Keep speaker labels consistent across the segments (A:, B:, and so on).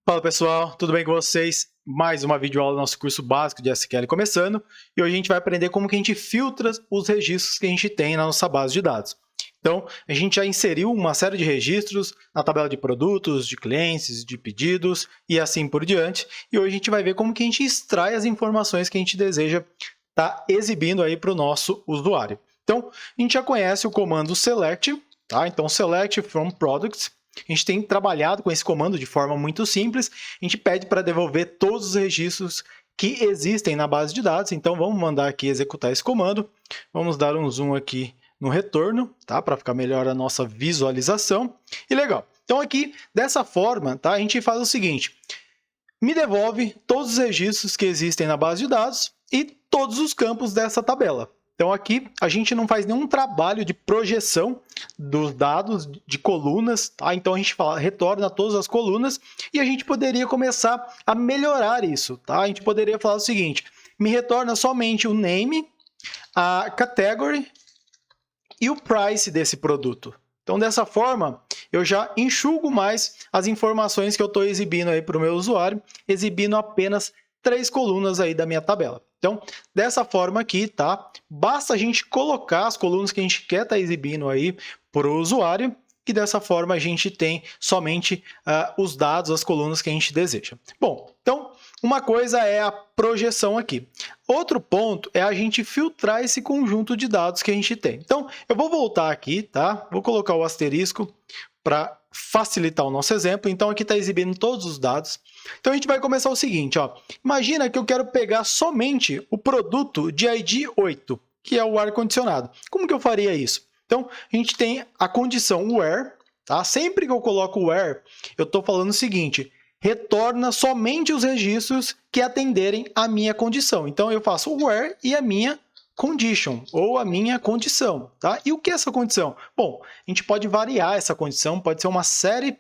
A: Fala pessoal, tudo bem com vocês? Mais uma videoaula do nosso curso básico de SQL começando, e hoje a gente vai aprender como que a gente filtra os registros que a gente tem na nossa base de dados. Então, a gente já inseriu uma série de registros na tabela de produtos, de clientes, de pedidos e assim por diante, e hoje a gente vai ver como que a gente extrai as informações que a gente deseja estar exibindo aí para o nosso usuário. Então, a gente já conhece o comando select, tá? Então, select from products. A gente tem trabalhado com esse comando de forma muito simples. A gente pede para devolver todos os registros que existem na base de dados. Então, vamos mandar aqui executar esse comando. Vamos dar um zoom aqui no retorno, tá? Para ficar melhor a nossa visualização. E legal. Então, aqui, dessa forma, tá? A gente faz o seguinte. Me devolve todos os registros que existem na base de dados e todos os campos dessa tabela. Então, aqui a gente não faz nenhum trabalho de projeção dos dados de colunas, tá? Então, a gente retorna todas as colunas e a gente poderia começar a melhorar isso, tá? A gente poderia falar o seguinte, me retorna somente o name, a category e o price desse produto. Então, dessa forma, eu já enxugo mais as informações que eu estou exibindo aí para o meu usuário, exibindo apenas 3 colunas aí da minha tabela. Então, dessa forma aqui, tá? Basta a gente colocar as colunas que a gente quer estar exibindo aí para o usuário, que dessa forma a gente tem somente os dados, as colunas que a gente deseja. Bom, então, uma coisa é a projeção aqui. Outro ponto é a gente filtrar esse conjunto de dados que a gente tem. Então, eu vou voltar aqui, tá? Vou colocar o asterisco para facilitar o nosso exemplo. Então, aqui está exibindo todos os dados. Então, a gente vai começar o seguinte, ó. Imagina que eu quero pegar somente o produto de ID 8, que é o ar-condicionado. Como que eu faria isso? Então, a gente tem a condição where, tá? Sempre que eu coloco where, eu estou falando o seguinte, retorna somente os registros que atenderem a minha condição. Então, eu faço where e a minha condition, ou a minha condição, tá? E o que é essa condição? Bom, a gente pode variar essa condição, pode ser uma série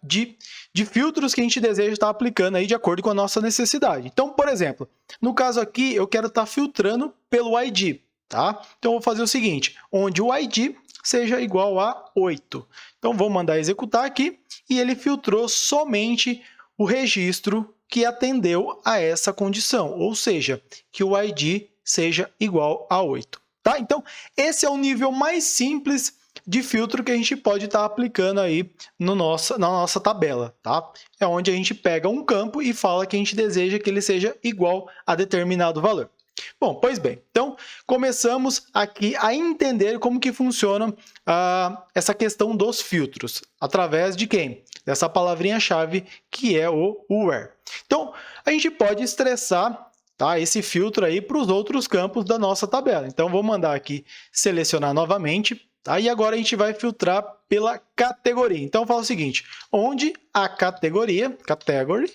A: de filtros que a gente deseja estar aplicando aí de acordo com a nossa necessidade. Então, por exemplo, no caso aqui, eu quero estar filtrando pelo ID, tá? Então, eu vou fazer o seguinte, onde o ID seja igual a 8. Então, vou mandar executar aqui e ele filtrou somente o registro que atendeu a essa condição, ou seja, que o ID seja igual a 8. Tá? Então, esse é o nível mais simples de filtro que a gente pode estar aplicando aí na nossa tabela. Tá? É onde a gente pega um campo e fala que a gente deseja que ele seja igual a determinado valor. Bom, pois bem, então começamos aqui a entender como que funciona essa questão dos filtros. Através de quem? Dessa palavrinha-chave que é o where. Então, a gente pode estressar, tá, esse filtro aí para os outros campos da nossa tabela. Então, vou mandar aqui selecionar novamente, tá? E agora a gente vai filtrar pela categoria. Então, eu falo o seguinte, onde a categoria, category,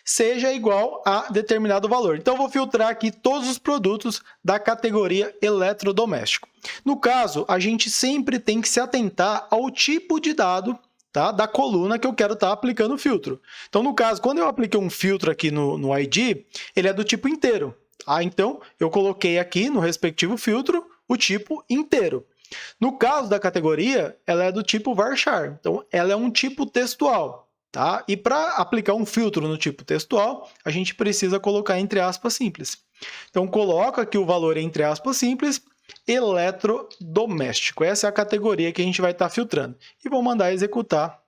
A: seja igual a determinado valor. Então, eu vou filtrar aqui todos os produtos da categoria eletrodoméstico. No caso, a gente sempre tem que se atentar ao tipo de dado, tá, da coluna que eu quero estar aplicando o filtro. Então, no caso, quando eu apliquei um filtro aqui no ID, ele é do tipo inteiro. Então, eu coloquei aqui no respectivo filtro o tipo inteiro. No caso da categoria, ela é do tipo varchar. Então, ela é um tipo textual. Tá? E para aplicar um filtro no tipo textual, a gente precisa colocar entre aspas simples. Então, coloca aqui o valor entre aspas simples, eletrodoméstico. Essa é a categoria que a gente vai estar filtrando. E vou mandar executar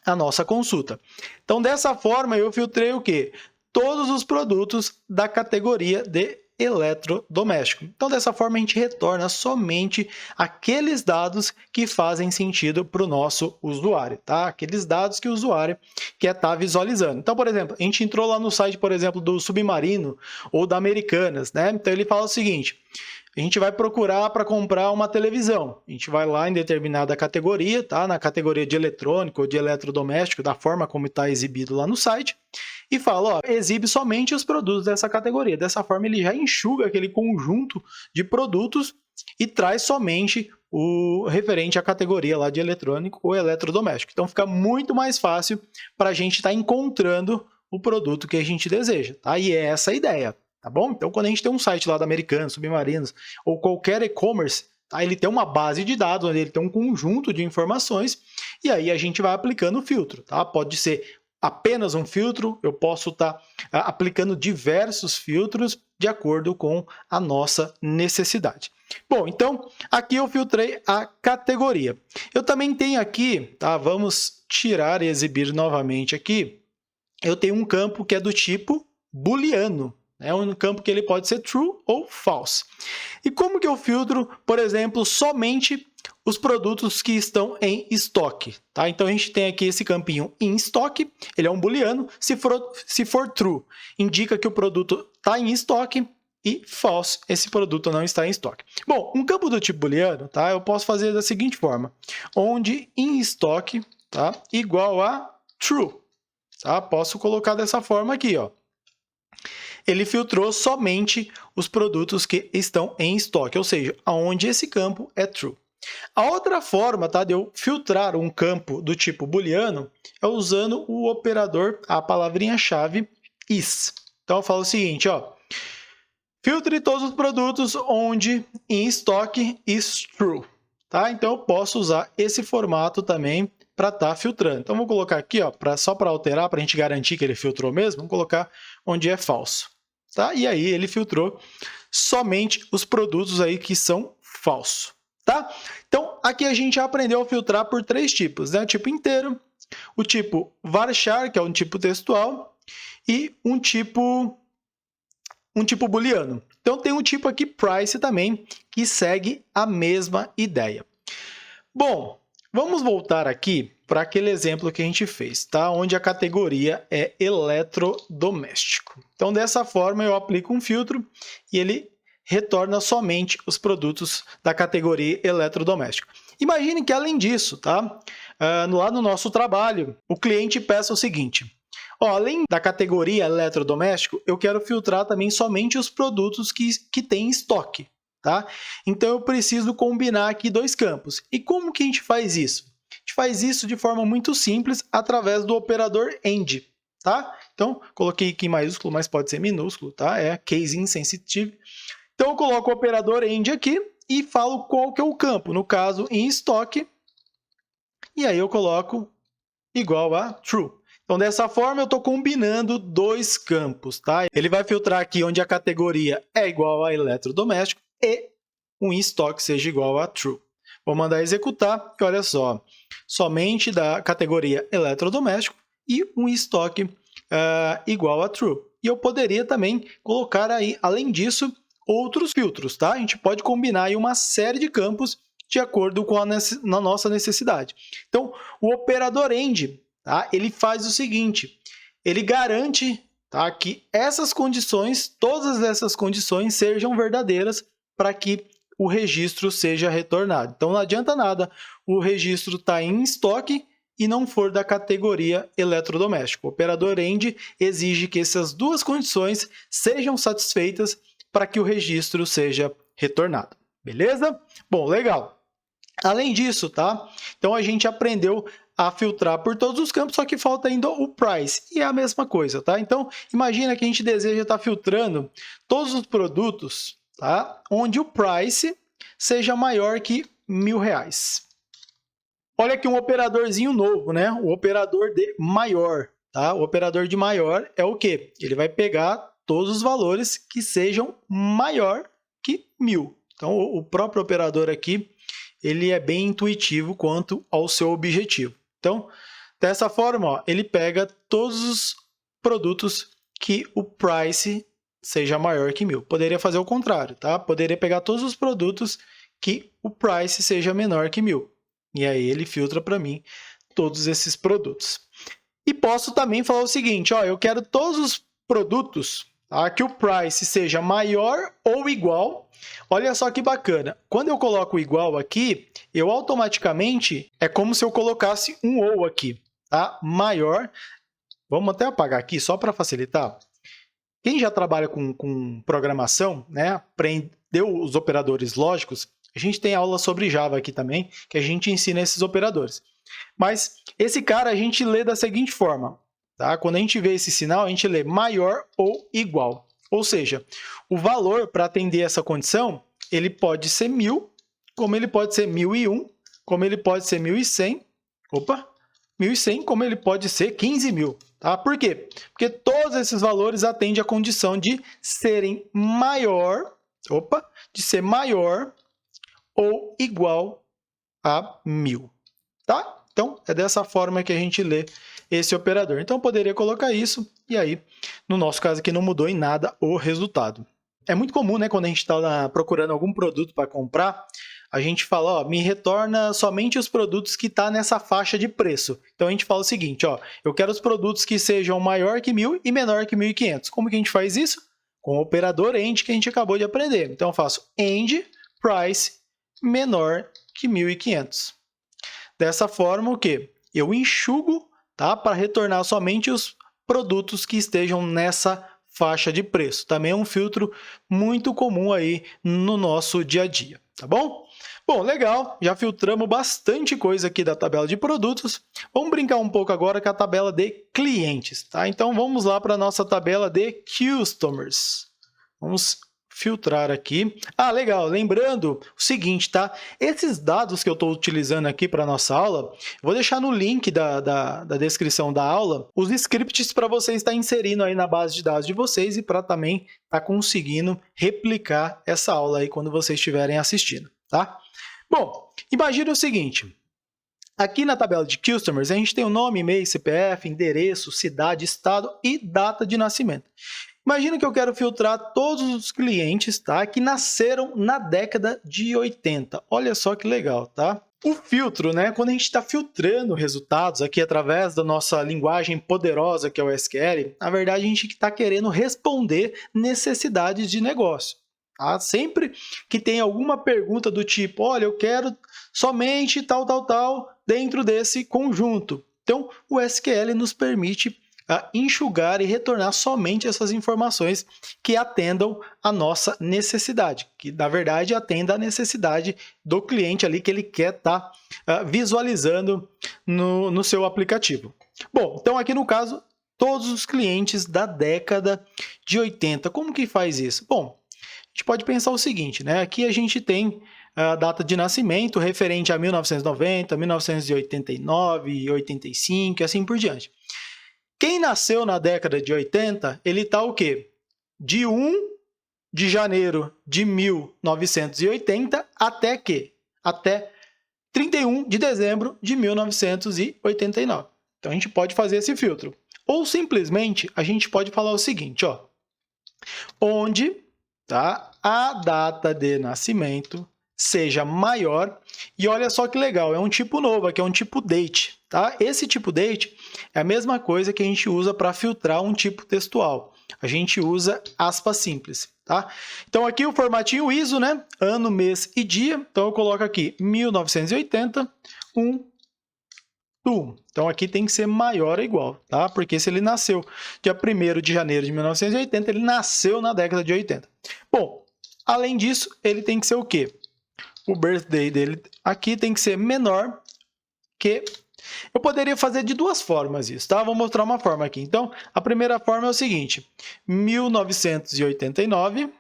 A: a nossa consulta. Então, dessa forma, eu filtrei o quê? Todos os produtos da categoria de eletrodoméstico. Então, dessa forma, a gente retorna somente aqueles dados que fazem sentido para o nosso usuário, tá? Aqueles dados que o usuário quer estar visualizando. Então, por exemplo, a gente entrou lá no site, por exemplo, do Submarino ou da Americanas, né? Então, ele fala o seguinte, a gente vai procurar para comprar uma televisão. A gente vai lá em determinada categoria, tá? Na categoria de eletrônico ou de eletrodoméstico, da forma como está exibido lá no site, e fala, ó, exibe somente os produtos dessa categoria. Dessa forma, ele já enxuga aquele conjunto de produtos e traz somente o referente à categoria lá de eletrônico ou eletrodoméstico. Então, fica muito mais fácil para a gente estar encontrando o produto que a gente deseja, tá? E é essa a ideia. Tá bom? Então, quando a gente tem um site lá da Americanas, Submarinos ou qualquer e-commerce, tá? Ele tem uma base de dados, onde ele tem um conjunto de informações e aí a gente vai aplicando o filtro. Tá? Pode ser apenas um filtro, eu posso estar aplicando diversos filtros de acordo com a nossa necessidade. Bom, então aqui eu filtrei a categoria. Eu também tenho aqui, tá? Vamos tirar e exibir novamente aqui. Eu tenho um campo que é do tipo booleano. É um campo que ele pode ser true ou false. E como que eu filtro, por exemplo, somente os produtos que estão em estoque? Tá? Então, a gente tem aqui esse campinho em estoque, ele é um booleano. Se for true, indica que o produto está em estoque, e false, esse produto não está em estoque. Bom, um campo do tipo booleano, tá? Eu posso fazer da seguinte forma, onde em estoque, tá? Igual a true. Tá? Posso colocar dessa forma aqui, ó. Ele filtrou somente os produtos que estão em estoque, ou seja, aonde esse campo é true. A outra forma, tá, de eu filtrar um campo do tipo booleano é usando o operador, a palavrinha-chave is. Então, eu falo o seguinte, ó, filtre todos os produtos onde em estoque is true. Tá? Então, eu posso usar esse formato também para estar filtrando. Então, vou colocar aqui, ó, só para alterar, para a gente garantir que ele filtrou mesmo, vamos colocar onde é falso. Tá? E aí, ele filtrou somente os produtos aí que são falsos. Tá? Então, aqui a gente já aprendeu a filtrar por 3 tipos, né? O tipo inteiro, o tipo varchar, que é um tipo textual, e um tipo booleano. Então, tem um tipo aqui price também, que segue a mesma ideia. Bom, vamos voltar aqui para aquele exemplo que a gente fez, tá? Onde a categoria é eletrodoméstico. Então, dessa forma, eu aplico um filtro e ele retorna somente os produtos da categoria eletrodoméstico. Imagine que, além disso, tá? Lá no nosso trabalho, o cliente peça o seguinte: ó, além da categoria eletrodoméstico, eu quero filtrar também somente os produtos que tem em estoque. Tá? Então, eu preciso combinar aqui 2 campos. E como que a gente faz isso? A gente faz isso de forma muito simples através do operador AND. Tá? Então, coloquei aqui em maiúsculo, mas pode ser minúsculo. Tá? É case insensitive. Então, eu coloco o operador AND aqui e falo qual que é o campo. No caso, em estoque. E aí eu coloco igual a true. Então, dessa forma, eu estou combinando 2 campos. Tá? Ele vai filtrar aqui onde a categoria é igual a eletrodoméstico e um estoque seja igual a true. Vou mandar executar e olha só, somente da categoria eletrodoméstico e um estoque igual a true. E eu poderia também colocar aí, além disso, outros filtros. Tá? A gente pode combinar aí uma série de campos de acordo com a nossa necessidade. Então, o operador AND, tá? Ele faz o seguinte, ele garante, tá, que essas condições, todas essas condições sejam verdadeiras para que o registro seja retornado. Então, não adianta nada o registro estar em estoque e não for da categoria eletrodoméstico. O operador AND exige que essas 2 condições sejam satisfeitas para que o registro seja retornado. Beleza? Bom, legal. Além disso, tá? Então, a gente aprendeu a filtrar por todos os campos, só que falta ainda o price, e é a mesma coisa, tá? Então, imagina que a gente deseja estar filtrando todos os produtos, tá? Onde o price seja maior que R$1.000. Olha aqui um operadorzinho novo, né? O operador de maior, tá? O operador de maior é o quê? Ele vai pegar todos os valores que sejam maior que 1.000. Então, o próprio operador aqui, ele é bem intuitivo quanto ao seu objetivo. Então, dessa forma, ó, ele pega todos os produtos que o price seja maior que 1.000. Poderia fazer o contrário, tá? Poderia pegar todos os produtos que o price seja menor que 1.000. E aí ele filtra para mim todos esses produtos. E posso também falar o seguinte, ó, eu quero todos os produtos, tá, que o price seja maior ou igual. Olha só que bacana. Quando eu coloco igual aqui, eu automaticamente, é como se eu colocasse um ou aqui, tá? Maior. Vamos até apagar aqui, só para facilitar. Quem já trabalha com programação, né, aprendeu os operadores lógicos, a gente tem aula sobre Java aqui também, que a gente ensina esses operadores. Mas esse cara a gente lê da seguinte forma, tá? Quando a gente vê esse sinal, a gente lê maior ou igual. Ou seja, o valor para atender essa condição, ele pode ser 1.000, como ele pode ser 1.001, como ele pode ser 1.100, 1.100, como ele pode ser 15.000. Tá? Por quê? Porque todos esses valores atendem à condição de serem maior, de ser maior ou igual a 1.000. Tá? Então, é dessa forma que a gente lê esse operador. Então, eu poderia colocar isso, e aí, no nosso caso aqui, não mudou em nada o resultado. É muito comum, né, quando a gente está procurando algum produto para comprar, a gente fala, ó, me retorna somente os produtos que estão nessa faixa de preço. Então, a gente fala o seguinte, ó, eu quero os produtos que sejam maior que 1.000 e menor que 1.500. Como que a gente faz isso? Com o operador AND que a gente acabou de aprender. Então, eu faço AND price menor que 1.500. Dessa forma, o quê? Eu enxugo, tá, para retornar somente os produtos que estejam nessa faixa de preço. Também é um filtro muito comum aí no nosso dia a dia, tá bom? Bom, legal, já filtramos bastante coisa aqui da tabela de produtos. Vamos brincar um pouco agora com a tabela de clientes, tá? Então, vamos lá para a nossa tabela de customers. Vamos filtrar aqui. Ah, legal, lembrando o seguinte, tá? Esses dados que eu estou utilizando aqui para a nossa aula, vou deixar no link da descrição da aula os scripts para vocês estar inserindo aí na base de dados de vocês e para também estar conseguindo replicar essa aula aí quando vocês estiverem assistindo, tá? Bom, imagina o seguinte, aqui na tabela de Customers, a gente tem o nome, e-mail, CPF, endereço, cidade, estado e data de nascimento. Imagina que eu quero filtrar todos os clientes, tá, que nasceram na década de 80. Olha só que legal, tá? O filtro, né, quando a gente está filtrando resultados aqui através da nossa linguagem poderosa que é o SQL, na verdade a gente está querendo responder necessidades de negócio. Tá? Sempre que tem alguma pergunta do tipo, olha, eu quero somente tal dentro desse conjunto. Então, o SQL nos permite enxugar e retornar somente essas informações que atendam a nossa necessidade, que na verdade atenda a necessidade do cliente ali que ele quer estar visualizando no seu aplicativo. Bom, então aqui no caso, todos os clientes da década de 80. Como que faz isso? Bom, a gente pode pensar o seguinte, né? Aqui a gente tem a data de nascimento referente a 1990, 1989, 85 e assim por diante. Quem nasceu na década de 80, ele está o quê? De 1 de janeiro de 1980 até quê? Até 31 de dezembro de 1989. Então, a gente pode fazer esse filtro. Ou, simplesmente, a gente pode falar o seguinte, ó, onde tá, a data de nascimento seja maior, e olha só que legal, é um tipo novo, aqui é um tipo date, tá? Esse tipo date é a mesma coisa que a gente usa para filtrar um tipo textual. A gente usa aspas simples, tá? Então aqui o formatinho ISO, né? Ano, mês e dia. Então eu coloco aqui 1980, 1 do 1. Então aqui tem que ser maior ou igual, tá? Porque se ele nasceu dia 1º de janeiro de 1980, ele nasceu na década de 80. Bom, além disso, ele tem que ser o quê? O birthday dele aqui tem que ser menor que... Eu poderia fazer de duas formas isso, tá? Vou mostrar uma forma aqui. Então, a primeira forma é o seguinte. 1989,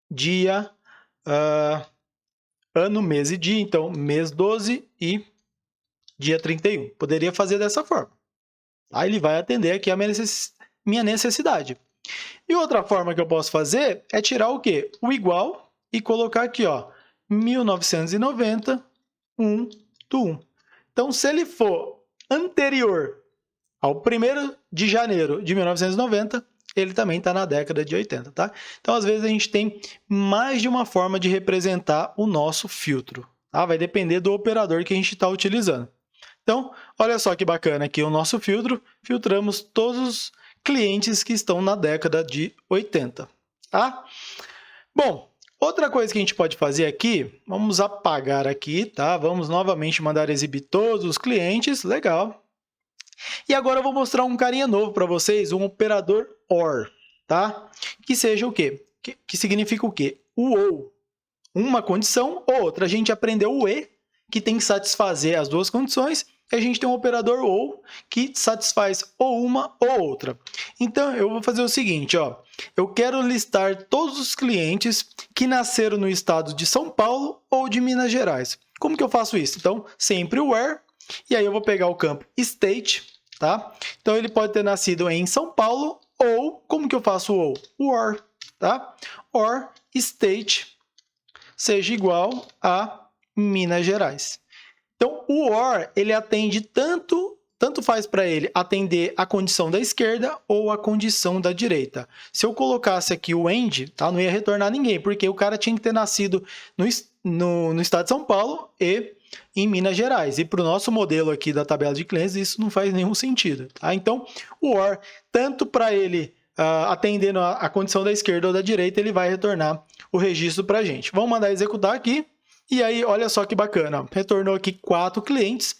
A: dia, ano, mês e dia. Então, mês 12 e dia 31. Poderia fazer dessa forma. Aí ele vai atender aqui a minha necessidade. E outra forma que eu posso fazer é tirar o quê? O igual e colocar aqui, ó. 1990, 1 do 1. Então, se ele for anterior ao 1º de janeiro de 1990, ele também está na década de 80, tá? Então, às vezes, a gente tem mais de uma forma de representar o nosso filtro, tá? Vai depender do operador que a gente está utilizando. Então, olha só que bacana aqui o nosso filtro. Filtramos todos os clientes que estão na década de 80, tá? Bom, outra coisa que a gente pode fazer aqui, vamos apagar aqui, tá? Vamos novamente mandar exibir todos os clientes, legal. E agora eu vou mostrar um carinha novo para vocês, um operador OR, tá? Que seja o quê? Que significa o quê? O OU. Uma condição ou outra. A gente aprendeu o E, que tem que satisfazer as duas condições, e a gente tem um operador OU, que satisfaz ou uma ou outra. Então, eu vou fazer o seguinte, ó. Eu quero listar todos os clientes que nasceram no estado de São Paulo ou de Minas Gerais. Como que eu faço isso? Então, sempre o where, E aí eu vou pegar o campo state, tá? Então ele pode ter nascido em São Paulo ou, como que eu faço o or, tá? Or state seja igual a Minas Gerais. Então o or, ele atende tanto faz para ele atender a condição da esquerda ou a condição da direita. Se eu colocasse aqui o AND, tá? Não ia retornar ninguém, porque o cara tinha que ter nascido no estado de São Paulo e em Minas Gerais. E para o nosso modelo aqui da tabela de clientes, isso não faz nenhum sentido. Tá? Então, o OR, tanto para ele atendendo a condição da esquerda ou da direita, ele vai retornar o registro para a gente. Vamos mandar executar aqui. E aí, olha só que bacana. Retornou aqui 4 clientes.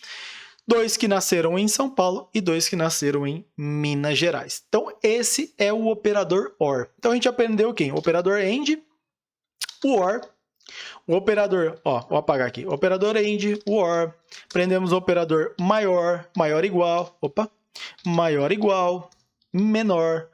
A: 2 que nasceram em São Paulo e 2 que nasceram em Minas Gerais. Então, esse é o operador OR. Então, a gente aprendeu quem? O operador AND, o OR, o operador, vou apagar aqui, o operador AND, o OR, aprendemos o operador maior, maior igual, maior igual, menor,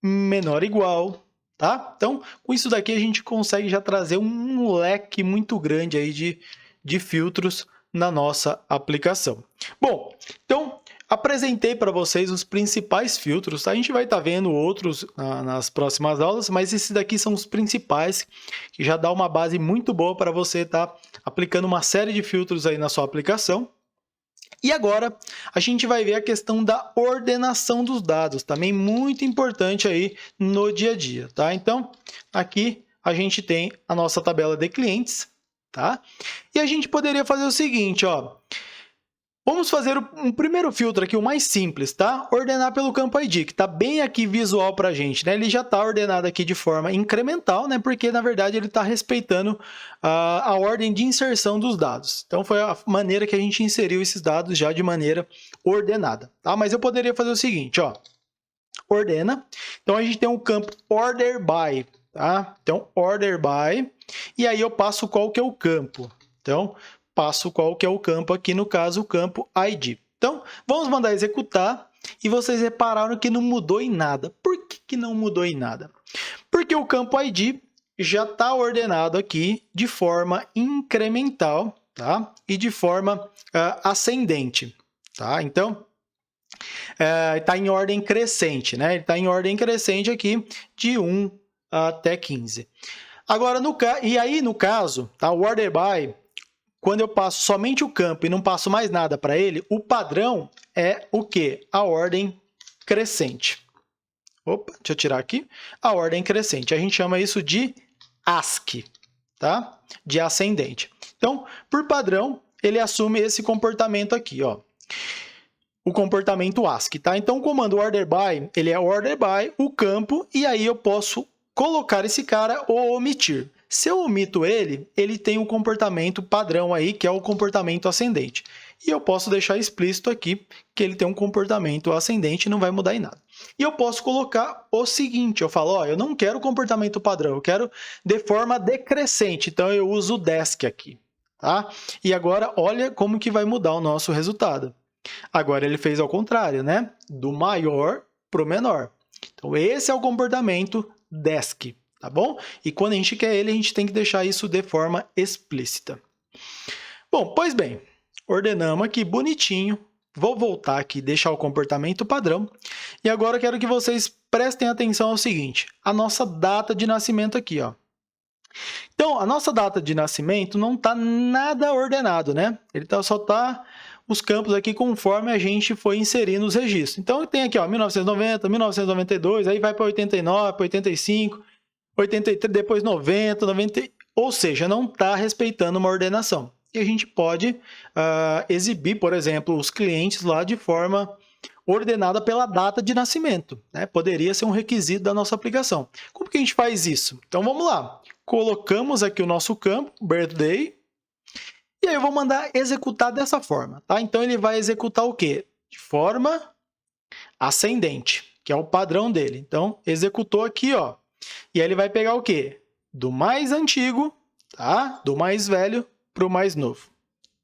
A: menor igual, tá? Então, com isso daqui a gente consegue já trazer um leque muito grande aí de filtros na nossa aplicação. Bom, então apresentei para vocês os principais filtros, tá? A gente vai estar vendo outros nas próximas aulas, mas esses daqui são os principais, que já dá uma base muito boa para você estar aplicando uma série de filtros aí na sua aplicação. E agora a gente vai ver a questão da ordenação dos dados, também muito importante aí no dia a dia, tá? Então, aqui a gente tem a nossa tabela de clientes, tá? E a gente poderia fazer o seguinte, vamos fazer um primeiro filtro aqui, o mais simples, tá? Ordenar pelo campo ID, que está bem aqui visual para a gente, né? Ele já está ordenado aqui de forma incremental, né? Porque, na verdade, ele está respeitando a ordem de inserção dos dados. Então, foi a maneira que a gente inseriu esses dados já de maneira ordenada, tá? Mas eu poderia fazer o seguinte, ordena. Então, a gente tem um campo order by, tá? Então, order by, e aí eu passo qual que é o campo. Então, passo qual que é o campo aqui, no caso, o campo ID. Então, vamos mandar executar e vocês repararam que não mudou em nada. Por que não mudou em nada? Porque o campo ID já está ordenado aqui de forma incremental, tá? E de forma ascendente, tá? Então, está em ordem crescente, né? Ele está em ordem crescente aqui de 1 até 15. Agora, no caso, tá? O order by, quando eu passo somente o campo e não passo mais nada para ele, o padrão é o quê? A ordem crescente. Opa, deixa eu tirar aqui. A ordem crescente. A gente chama isso de ASCII, tá? De ascendente. Então, por padrão, ele assume esse comportamento aqui, o comportamento ASCII, tá? Então, o comando order by, ele é order by, o campo, e aí eu posso colocar esse cara ou omitir. Se eu omito ele, ele tem um comportamento padrão aí, que é o comportamento ascendente. E eu posso deixar explícito aqui que ele tem um comportamento ascendente e não vai mudar em nada. E eu posso colocar o seguinte, eu falo, eu não quero comportamento padrão, eu quero de forma decrescente, então eu uso o desc aqui, tá? E agora, olha como que vai mudar o nosso resultado. Agora ele fez ao contrário, né? Do maior para o menor. Então esse é o comportamento desc. Tá bom? E quando a gente quer ele, a gente tem que deixar isso de forma explícita. Bom, pois bem, ordenamos aqui bonitinho. Vou voltar aqui, deixar o comportamento padrão. E agora eu quero que vocês prestem atenção ao seguinte, a nossa data de nascimento aqui, Então, a nossa data de nascimento não está nada ordenado, né? Ele só está os campos aqui conforme a gente foi inserindo os registros. Então, tem aqui, 1990, 1992, aí vai para 89, para 85... 83, depois 90, 90, ou seja, não está respeitando uma ordenação. E a gente pode exibir, por exemplo, os clientes lá de forma ordenada pela data de nascimento, né? Poderia ser um requisito da nossa aplicação. Como que a gente faz isso? Então, vamos lá. Colocamos aqui o nosso campo, birthday, e aí eu vou mandar executar dessa forma, tá? Então, ele vai executar o quê? De forma ascendente, que é o padrão dele. Então, executou aqui, e aí ele vai pegar o quê? Do mais antigo, tá? Do mais velho para o mais novo.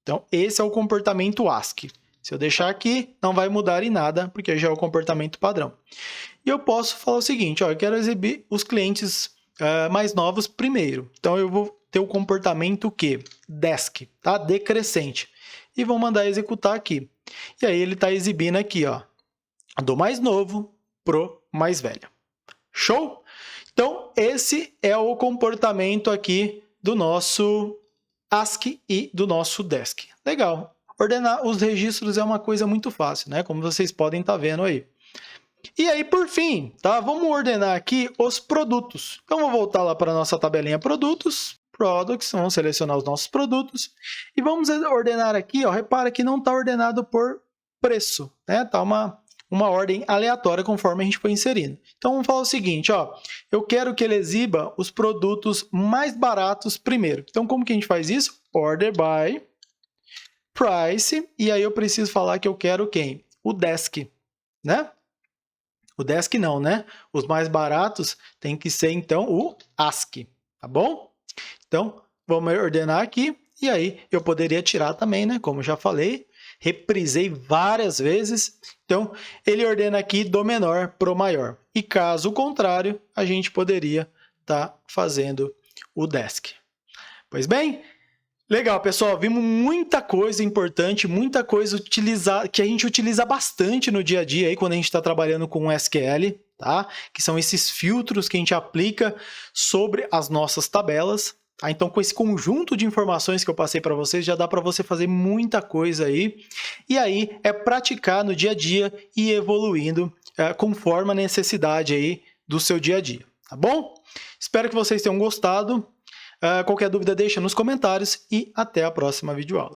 A: Então, esse é o comportamento ASCII. Se eu deixar aqui, não vai mudar em nada, porque já é o comportamento padrão. E eu posso falar o seguinte, eu quero exibir os clientes mais novos primeiro. Então, eu vou ter o comportamento o quê? Desc, tá? Decrescente. e vou mandar executar aqui. E aí ele está exibindo aqui, ó, do mais novo pro mais velho. Show? Então, esse é o comportamento aqui do nosso ASCII e do nosso DESC. Legal. Ordenar os registros é uma coisa muito fácil, né? Como vocês podem estar vendo aí. E aí, por fim, tá? Vamos ordenar aqui os produtos. Então, vou voltar lá para a nossa tabelinha produtos, products, vamos selecionar os nossos produtos e vamos ordenar aqui, ó, repara que não está ordenado por preço, né? Tá uma ordem aleatória conforme a gente foi inserindo. Então, vamos falar o seguinte, ó, eu quero que ele exiba os produtos mais baratos primeiro. Então, como que a gente faz isso? Order by price, e aí eu preciso falar que eu quero quem? O desk, né? O desk não, né? Os mais baratos tem que ser, então, o ASCII, tá bom? Então, vamos ordenar aqui, e aí eu poderia tirar também, né? Como já falei, reprisei várias vezes. Então, ele ordena aqui do menor para o maior. E caso contrário, a gente poderia estar fazendo o desk. Pois bem, legal, pessoal. Vimos muita coisa importante, muita coisa que a gente utiliza bastante no dia a dia aí, quando a gente está trabalhando com SQL, tá? Que são esses filtros que a gente aplica sobre as nossas tabelas. Tá? Então, com esse conjunto de informações que eu passei para vocês, já dá para você fazer muita coisa aí. E aí é praticar no dia a dia e evoluindo conforme a necessidade aí do seu dia a dia, tá bom? Espero que vocês tenham gostado. Qualquer dúvida deixa nos comentários e até a próxima videoaula.